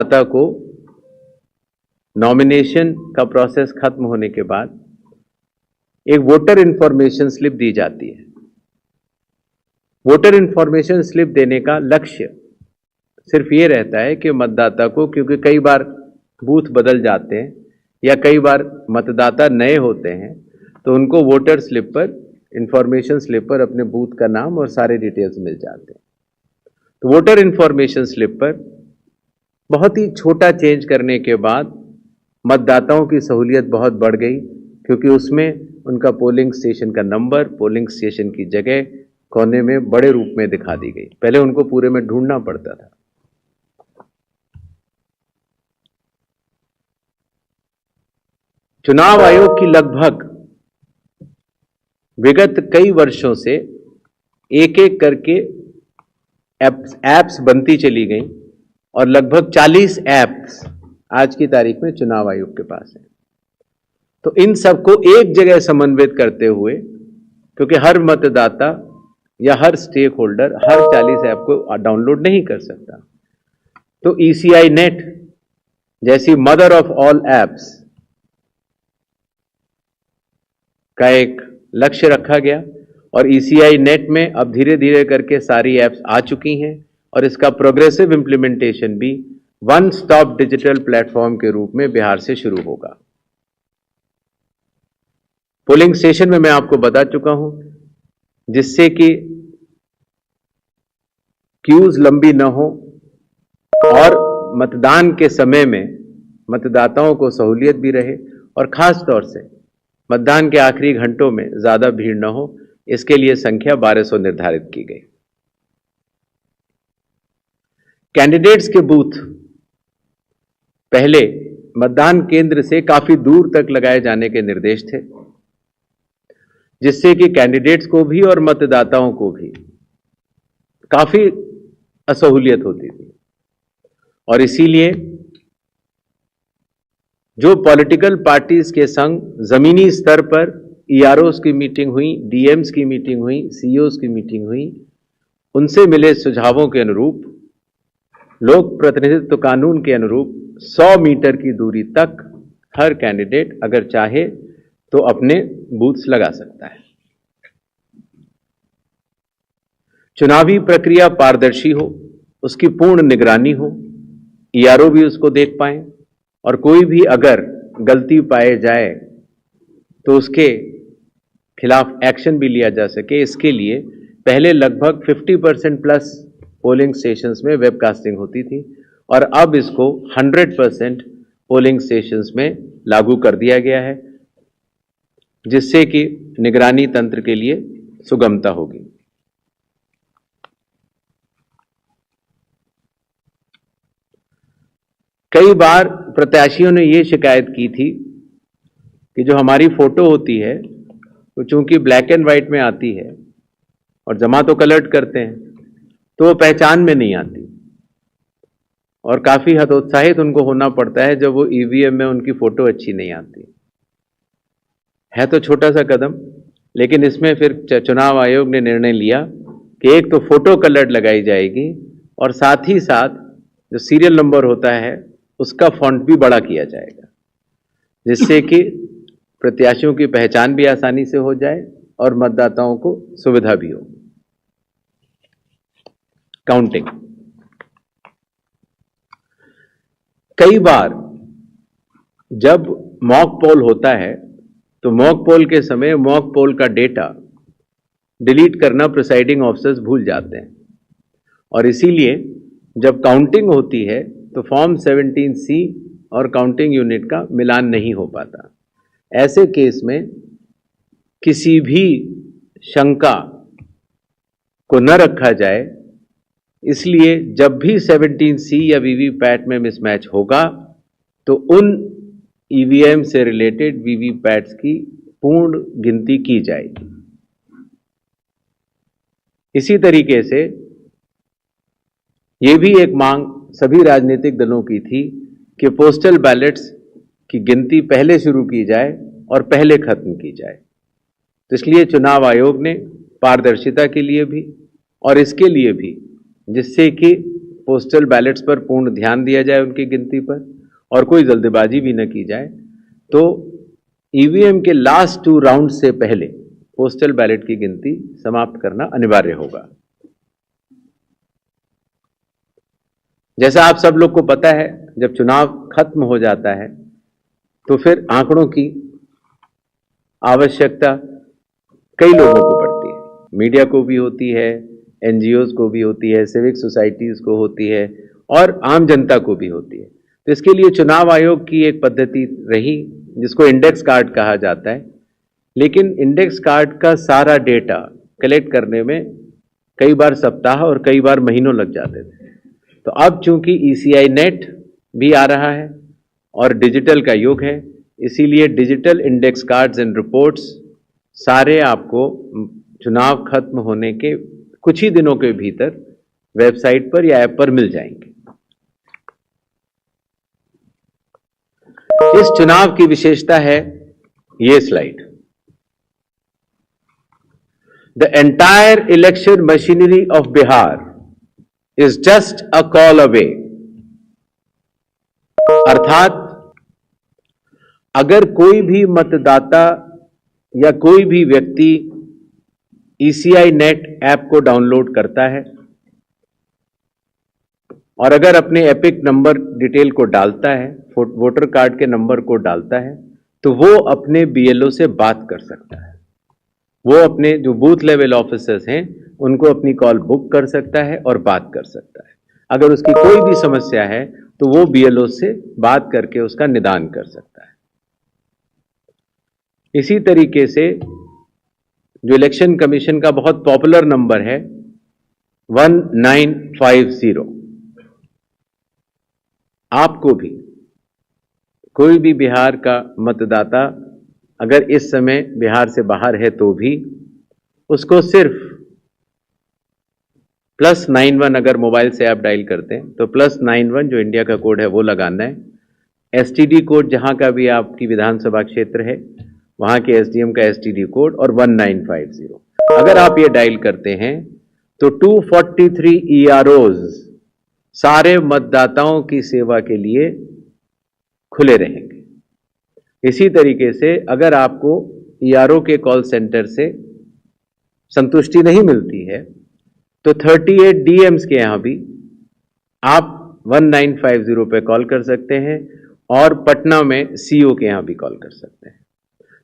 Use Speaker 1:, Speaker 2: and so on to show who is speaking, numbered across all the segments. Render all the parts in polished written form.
Speaker 1: मतदाता को नॉमिनेशन का प्रोसेस खत्म होने के बाद एक वोटर इंफॉर्मेशन स्लिप दी जाती है। वोटर इंफॉर्मेशन स्लिप देने का लक्ष्य सिर्फ ये रहता है कि मतदाता को, क्योंकि कई बार बूथ बदल जाते हैं या कई बार मतदाता नए होते हैं, तो उनको वोटर स्लिप पर, इंफॉर्मेशन स्लिप पर अपने बूथ का नाम और सारे डिटेल्स मिल जाते हैं। तो वोटर इंफॉर्मेशन स्लिप पर बहुत ही छोटा चेंज करने के बाद मतदाताओं की सहूलियत बहुत बढ़ गई, क्योंकि उसमें उनका पोलिंग स्टेशन का नंबर, पोलिंग स्टेशन की जगह कोने में बड़े रूप में दिखा दी गई। पहले उनको पूरे में ढूंढना पड़ता था। चुनाव आयोग की लगभग विगत कई वर्षों से एक एक करके एप्स बनती चली गई और लगभग 40 एप्स आज की तारीख में चुनाव आयोग के पास है। तो इन सबको एक जगह समन्वित करते हुए, क्योंकि हर मतदाता या हर स्टेक होल्डर हर 40 ऐप को डाउनलोड नहीं कर सकता, तो ECI नेट जैसी मदर ऑफ ऑल एप्स का एक लक्ष्य रखा गया और ECI नेट में अब धीरे धीरे करके सारी एप्स आ चुकी हैं और इसका प्रोग्रेसिव इंप्लीमेंटेशन भी वन स्टॉप डिजिटल प्लेटफॉर्म के रूप में बिहार से शुरू होगा। पोलिंग स्टेशन में मैं आपको बता चुका हूं, जिससे कि क्यूज लंबी न हो और मतदान के समय में मतदाताओं को सहूलियत भी रहे और खास तौर से मतदान के आखिरी घंटों में ज्यादा भीड़ न हो, इसके लिए संख्या 1200 निर्धारित की गई। कैंडिडेट्स के बूथ पहले मतदान केंद्र से काफी दूर तक लगाए जाने के निर्देश थे, जिससे कि कैंडिडेट्स को भी और मतदाताओं को भी काफी असहूलियत होती थी। और इसीलिए जो पॉलिटिकल पार्टीज के संग जमीनी स्तर पर EROs की मीटिंग हुई, DMs की मीटिंग हुई, CEOs की मीटिंग हुई, उनसे मिले सुझावों के अनुरूप लोक प्रतिनिधित्व कानून के अनुरूप 100 मीटर की दूरी तक हर कैंडिडेट अगर चाहे तो अपने बूथ्स लगा सकता है। चुनावी प्रक्रिया पारदर्शी हो, उसकी पूर्ण निगरानी हो, ERO भी उसको देख पाए और कोई भी अगर गलती पाए जाए तो उसके खिलाफ एक्शन भी लिया जा सके। इसके लिए पहले लगभग 50% प्लस पोलिंग स्टेशंस में वेबकास्टिंग होती थी और अब इसको 100% पोलिंग स्टेशंस में लागू कर दिया गया है, जिससे कि निगरानी तंत्र के लिए सुगमता होगी। कई बार प्रत्याशियों ने यह शिकायत की थी कि जो हमारी फोटो होती है वो चूंकि ब्लैक एंड व्हाइट में आती है और जमा तो कलर्ड करते हैं तो वो पहचान में नहीं आती और काफी हतोत्साहित उनको होना पड़ता है जब वो EVM में उनकी फोटो अच्छी नहीं आती है। तो छोटा सा कदम, लेकिन इसमें फिर चुनाव आयोग ने निर्णय लिया कि एक तो फोटो कलर्ड लगाई जाएगी और साथ ही साथ जो सीरियल नंबर होता है उसका फॉन्ट भी बड़ा किया जाएगा, जिससे कि प्रत्याशियों की पहचान भी आसानी से हो जाए और मतदाताओं को सुविधा भी हो। काउंटिंग, कई बार जब मॉक पोल होता है तो मॉक पोल के समय मॉक पोल का डेटा डिलीट करना प्रिसाइडिंग ऑफिसर्स भूल जाते हैं और इसीलिए जब काउंटिंग होती है तो फॉर्म 17C और काउंटिंग यूनिट का मिलान नहीं हो पाता। ऐसे केस में किसी भी शंका को न रखा जाए, इसलिए जब भी 17C या वीवीपैट में मिसमैच होगा तो उन EVM से रिलेटेड वीवीपैट्स की पूर्ण गिनती की जाएगी। इसी तरीके से यह भी एक मांग सभी राजनीतिक दलों की थी कि पोस्टल बैलेट्स की गिनती पहले शुरू की जाए और पहले खत्म की जाए। तो इसलिए चुनाव आयोग ने पारदर्शिता के लिए भी और इसके लिए भी, जिससे कि पोस्टल बैलेट्स पर पूर्ण ध्यान दिया जाए उनकी गिनती पर, और कोई जल्दबाजी भी न की जाए। तो ईवीएम के लास्ट 2 राउंड से पहले पोस्टल बैलेट की गिनती समाप्त करना अनिवार्य होगा। जैसा आप सब लोग को पता है, जब चुनाव खत्म हो जाता है तो फिर आंकड़ों की आवश्यकता कई लोगों को पड़ती है। मीडिया को भी होती है, एनजीओज को भी होती है, सिविक सोसाइटीज को होती है, और आम जनता को भी होती है। तो इसके लिए चुनाव आयोग की एक पद्धति रही जिसको इंडेक्स कार्ड कहा जाता है। लेकिन इंडेक्स कार्ड का सारा डेटा कलेक्ट करने में कई बार सप्ताह और कई बार महीनों लग जाते थे। तो अब चूंकि ईसीआई नेट भी आ रहा है और डिजिटल का युग है, इसीलिए digital index cards and reports सारे आपको चुनाव खत्म होने के कुछ ही दिनों के भीतर वेबसाइट पर या ऐप पर मिल जाएंगे। इस चुनाव की विशेषता है ये slide. The entire election machinery of Bihar is just a call away. अर्थात अगर कोई भी मतदाता या कोई भी व्यक्ति ईसीआई नेट ऐप को डाउनलोड करता है और अगर अपने एपिक नंबर डिटेल को डालता है, वोटर कार्ड के नंबर को डालता है, तो वो अपने बीएलओ से बात कर सकता है। वो अपने जो बूथ लेवल ऑफिसर्स हैं उनको अपनी कॉल बुक कर सकता है और बात कर सकता है। अगर उसकी कोई भी समस्या है तो वो बीएलओ से बात करके उसका निदान कर सकता है। इसी तरीके से जो इलेक्शन कमीशन का बहुत पॉपुलर नंबर है 1950, आपको भी कोई भी बिहार का मतदाता अगर इस समय बिहार से बाहर है तो भी उसको सिर्फ +91 अगर मोबाइल से आप डायल करते हैं तो +91 जो इंडिया का कोड है वो लगाना है। एसटीडी कोड जहां का भी आपकी विधानसभा क्षेत्र है वहां के एसडीएम का एसटीडी कोड और 1950 अगर आप ये डायल करते हैं तो 243 ईआरओज सारे मतदाताओं की सेवा के लिए खुले रहेंगे। इसी तरीके से अगर आपको ईआरओ के कॉल सेंटर से संतुष्टि नहीं मिलती है तो 38 डीएम्स के यहां भी आप 1950 पे कॉल कर सकते हैं और पटना में सीओ के यहां भी कॉल कर सकते हैं।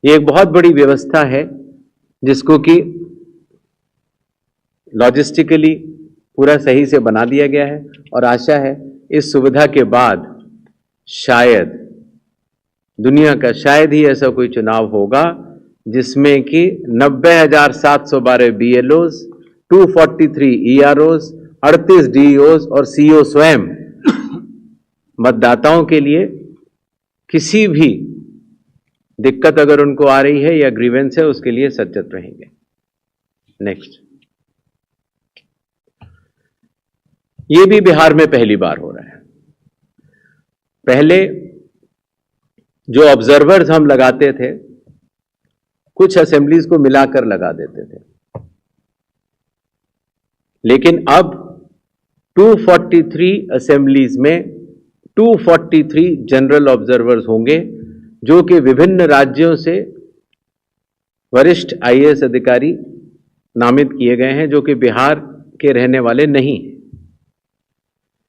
Speaker 1: ये एक बहुत बड़ी व्यवस्था है जिसको कि लॉजिस्टिकली पूरा सही से बना दिया गया है और आशा है इस सुविधा के बाद शायद दुनिया का शायद ही ऐसा कोई चुनाव होगा जिसमें कि 90,712 बीएलओज, 243 ईआरओज, 38 डीईओज और सीओ स्वयं मतदाताओं के लिए किसी भी दिक्कत अगर उनको आ रही है या ग्रीवेंस है उसके लिए सचेत रहेंगे। नेक्स्ट, ये भी बिहार में पहली बार हो रहा है। पहले जो ऑब्जर्वर्स हम लगाते थे कुछ असेंबलीज को मिलाकर लगा देते थे, लेकिन अब 243 असेंबलीज में 243 जनरल ऑब्जर्वर्स होंगे जो कि विभिन्न राज्यों से वरिष्ठ आईएएस अधिकारी नामित किए गए हैं जो कि बिहार के रहने वाले नहीं हैं।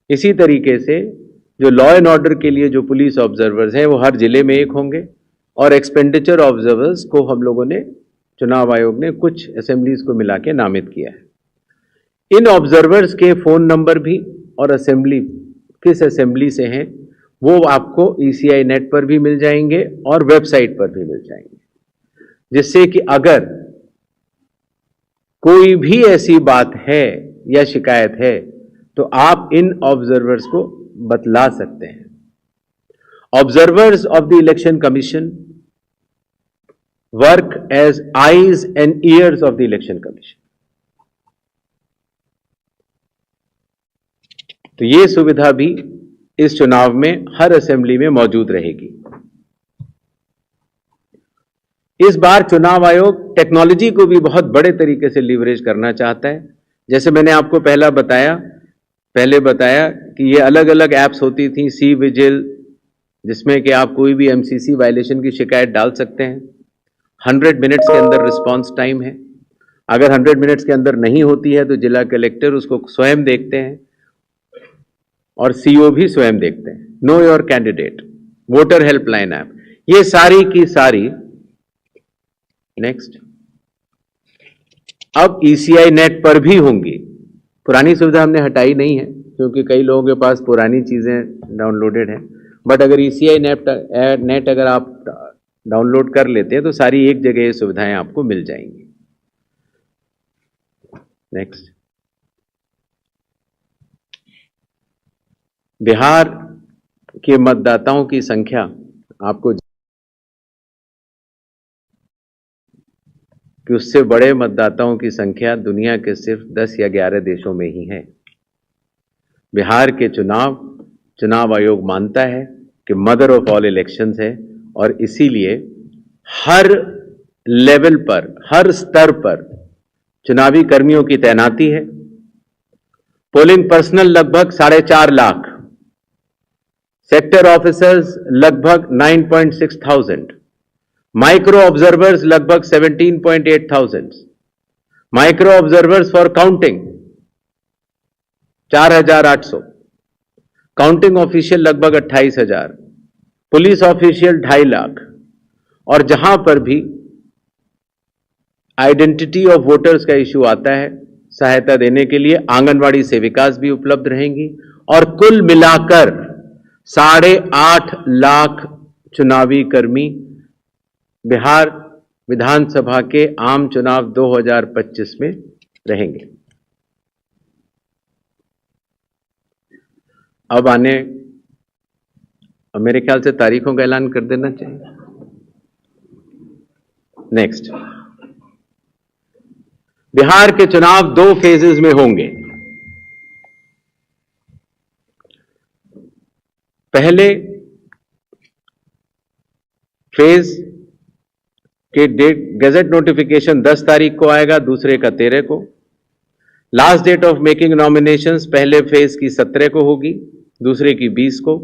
Speaker 1: इसी तरीके से जो लॉ एंड ऑर्डर के लिए जो पुलिस ऑब्जर्वर्स हैं वो हर जिले में एक होंगे और एक्सपेंडिचर ऑब्जर्वर्स को हम लोगों ने चुनाव आयोग ने कुछ असेंबलीज को मिला के नामित किया है। इन ऑब्जर्वर्स के फोन नंबर भी और असेंबली किस असेंबली से हैं वो आपको ईसीआई नेट पर भी मिल जाएंगे और वेबसाइट पर भी मिल जाएंगे, जिससे कि अगर कोई भी ऐसी बात है या शिकायत है तो आप इन ऑब्जर्वर्स को बतला सकते हैं। Observers of the election commission work as eyes and ears of the election commission. तो ये सुविधा भी इस चुनाव में हर असेंबली में मौजूद रहेगी। इस बार चुनाव आयोग टेक्नोलॉजी को भी बहुत बड़े तरीके से लीवरेज करना चाहता है। जैसे मैंने आपको पहला बताया पहले बताया कि ये अलग अलग ऐप्स होती थी, सी विजिल, जिसमें कि आप कोई भी एमसीसी वायलेशन की शिकायत डाल सकते हैं। 100 मिनट्स के अंदर रिस्पांस टाइम है। अगर 100 मिनट्स के अंदर नहीं होती है तो जिला कलेक्टर उसको स्वयं देखते हैं और सीओ भी स्वयं देखते हैं। Know your candidate, voter helpline app, ये सारी की सारी। नेक्स्ट, अब ईसीआई नेट पर भी होंगी। पुरानी सुविधा हमने हटाई नहीं है क्योंकि कई लोगों के पास पुरानी चीजें डाउनलोडेड हैं, बट अगर ईसीआई नेट अगर आप डाउनलोड कर लेते हैं तो सारी एक जगह ये सुविधाएं आपको मिल जाएंगी। नेक्स्ट, बिहार के मतदाताओं की संख्या आपको कि उससे बड़े मतदाताओं की संख्या दुनिया के सिर्फ 10 या 11 देशों में ही है। बिहार के चुनाव आयोग मानता है कि मदर ऑफ ऑल इलेक्शंस है और इसीलिए हर लेवल पर, हर स्तर पर चुनावी कर्मियों की तैनाती है। पोलिंग पर्सनल लगभग 4.5 लाख, सेक्टर ऑफिसर्स लगभग 9.6,000, माइक्रो ऑब्जर्वर्स लगभग 17.8,000, micro observers for counting 4,800, counting official लगभग 28,000, पुलिस ऑफिशियल 2.5 लाख। और जहां पर भी आइडेंटिटी ऑफ वोटर्स का इश्यू आता है, सहायता देने के लिए आंगनवाड़ी सेविकास भी उपलब्ध रहेंगी और कुल मिलाकर 8.5 लाख चुनावी कर्मी बिहार विधानसभा के आम चुनाव 2025 में रहेंगे। अब मेरे ख्याल से तारीखों का ऐलान कर देना चाहिए। नेक्स्ट, बिहार के चुनाव 2 फेजेस में होंगे। पहले फेज के डेट गजट नोटिफिकेशन 10 तारीख को आएगा, दूसरे का 13 को। Last date of making nominations पहले फेज की 17 को होगी, दूसरे की 20 को।